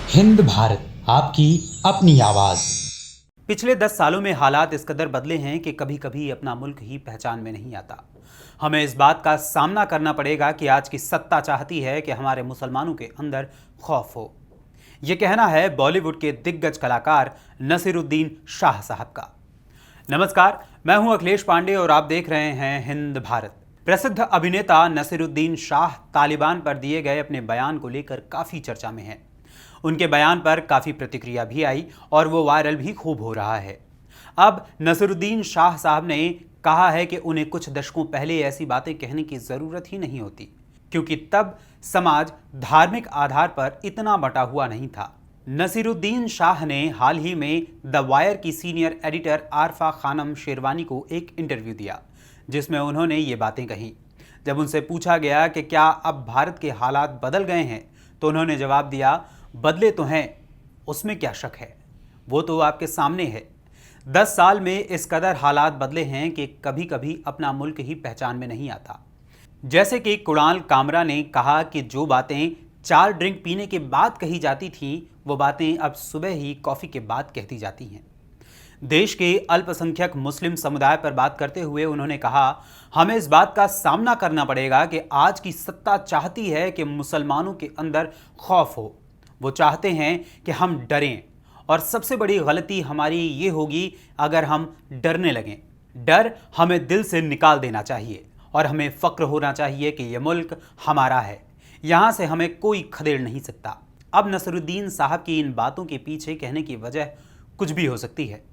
हिंद भारत, आपकी अपनी आवाज। पिछले 10 सालों में हालात इस कदर बदले हैं कि कभी कभी अपना मुल्क ही पहचान में नहीं आता। हमें इस बात का सामना करना पड़ेगा कि आज की सत्ता चाहती है कि हमारे मुसलमानों के अंदर खौफ हो। यह कहना है बॉलीवुड के दिग्गज कलाकार नसीरुद्दीन शाह साहब का। नमस्कार, मैं हूं अखिलेश पांडे और आप देख रहे हैं हिंद भारत। प्रसिद्ध अभिनेता नसीरुद्दीन शाह तालिबान पर दिए गए अपने बयान को लेकर काफी चर्चा में हैं। उनके बयान पर काफी प्रतिक्रिया भी आई और वो वायरल भी खूब हो रहा है। अब नसीरुद्दीन शाह साहब ने कहा है कि उन्हें कुछ दशकों पहले ऐसी बातें कहने की जरूरत ही नहीं होती, क्योंकि तब समाज धार्मिक आधार पर इतना बटा हुआ नहीं था। नसीरुद्दीन शाह ने हाल ही में द वायर की सीनियर एडिटर आरफा खानम शेरवानी को एक इंटरव्यू दिया, जिसमें उन्होंने ये बातें कही। जब उनसे पूछा गया कि क्या अब भारत के हालात बदल गए हैं, तो उन्होंने जवाब दिया, बदले तो हैं, उसमें क्या शक है, वो तो आपके सामने है। 10 साल में इस कदर हालात बदले हैं कि कभी कभी अपना मुल्क ही पहचान में नहीं आता। जैसे कि कुणाल कामरा ने कहा कि जो बातें 4 ड्रिंक पीने के बाद कही जाती थीं, वो बातें अब सुबह ही कॉफ़ी के बाद कहती जाती हैं। देश के अल्पसंख्यक मुस्लिम समुदाय पर बात करते हुए उन्होंने कहा, हमें इस बात का सामना करना पड़ेगा कि आज की सत्ता चाहती है कि मुसलमानों के अंदर खौफ हो। वो चाहते हैं कि हम डरें, और सबसे बड़ी गलती हमारी ये होगी अगर हम डरने लगें। डर हमें दिल से निकाल देना चाहिए और हमें फ़क्र होना चाहिए कि ये मुल्क हमारा है, यहाँ से हमें कोई खदेड़ नहीं सकता। अब नसीरुद्दीन साहब की इन बातों के पीछे कहने की वजह कुछ भी हो सकती है।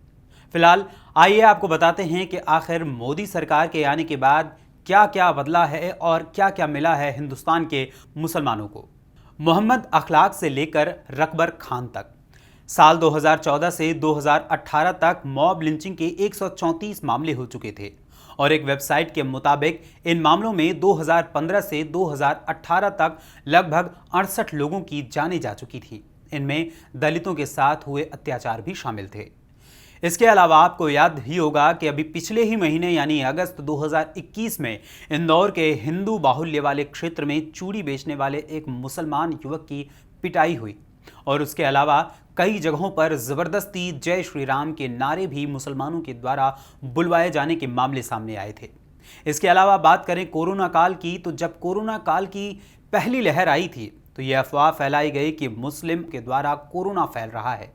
फिलहाल आइए आपको बताते हैं कि आखिर मोदी सरकार के आने के बाद क्या क्या बदला है और क्या क्या मिला है हिंदुस्तान के मुसलमानों को। मोहम्मद अखलाक से लेकर रकबर खान तक साल 2014 से 2018 तक मॉब लिंचिंग के 134 मामले हो चुके थे, और एक वेबसाइट के मुताबिक इन मामलों में 2015 से 2018 तक लगभग 68 लोगों की जानें जा चुकी थी। इनमें दलितों के साथ हुए अत्याचार भी शामिल थे। इसके अलावा आपको याद ही होगा कि अभी पिछले ही महीने यानी अगस्त 2021 में इंदौर के हिंदू बाहुल्य वाले क्षेत्र में चूड़ी बेचने वाले एक मुसलमान युवक की पिटाई हुई, और उसके अलावा कई जगहों पर जबरदस्ती जय श्री राम के नारे भी मुसलमानों के द्वारा बुलवाए जाने के मामले सामने आए थे। इसके अलावा बात करें कोरोना काल की, तो जब कोरोना काल की पहली लहर आई थी तो ये अफवाह फैलाई गई कि मुस्लिम के द्वारा कोरोना फैल रहा है।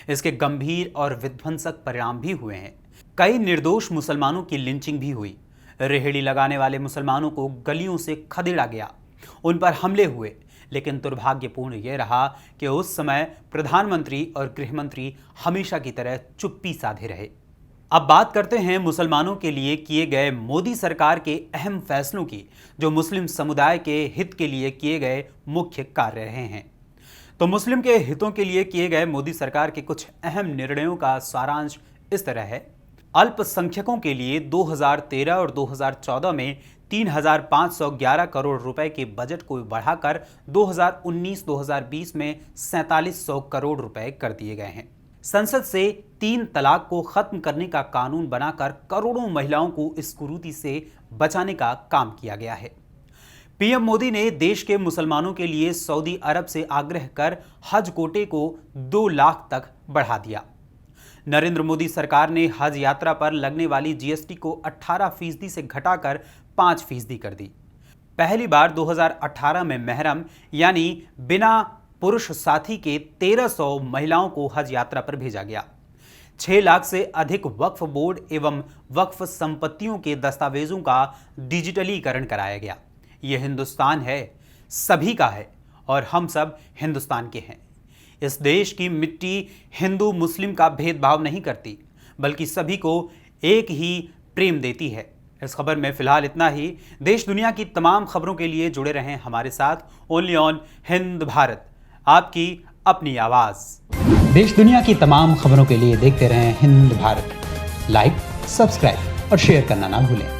इसके गंभीर और विध्वंसक परिणाम भी हुए हैं। कई निर्दोष मुसलमानों की लिंचिंग भी हुई। रेहड़ी लगाने वाले मुसलमानों को गलियों से खदेड़ा गया, उन पर हमले हुए। लेकिन दुर्भाग्यपूर्ण यह रहा कि उस समय प्रधानमंत्री और गृहमंत्री हमेशा की तरह चुप्पी साधे रहे। अब बात करते हैं मुसलमानों के लिए किए गए मोदी सरकार के अहम फैसलों की, जो मुस्लिम समुदाय के हित के लिए किए गए मुख्य कार्य रहे हैं। तो मुस्लिम के हितों के लिए किए गए मोदी सरकार के कुछ अहम निर्णयों का सारांश इस तरह है। अल्पसंख्यकों के लिए 2013 और 2014 में 3,511 करोड़ रुपए के बजट को बढ़ाकर 2019-2020 में 4,700 करोड़ रुपए कर दिए गए हैं। संसद से 3 तलाक को खत्म करने का कानून बनाकर करोड़ों महिलाओं को इस कुरीति से बचाने का काम किया गया है। पीएम मोदी ने देश के मुसलमानों के लिए सऊदी अरब से आग्रह कर हज कोटे को 2 लाख तक बढ़ा दिया। नरेंद्र मोदी सरकार ने हज यात्रा पर लगने वाली जीएसटी को 18% से घटाकर 5% कर दी। पहली बार 2018 में महरम यानी बिना पुरुष साथी के 1300 महिलाओं को हज यात्रा पर भेजा गया। 6 लाख से अधिक वक्फ बोर्ड एवं वक्फ संपत्तियों के दस्तावेजों का डिजिटलीकरण कराया गया। यह हिंदुस्तान है, सभी का है, और हम सब हिंदुस्तान के हैं। इस देश की मिट्टी हिंदू मुस्लिम का भेदभाव नहीं करती, बल्कि सभी को एक ही प्रेम देती है। इस खबर में फिलहाल इतना ही। देश दुनिया की तमाम खबरों के लिए जुड़े रहें हमारे साथ, ओनली ऑन हिंद भारत, आपकी अपनी आवाज। देश दुनिया की तमाम खबरों के लिए देखते रहें हिंद भारत। लाइक, सब्सक्राइब और शेयर करना ना भूलें।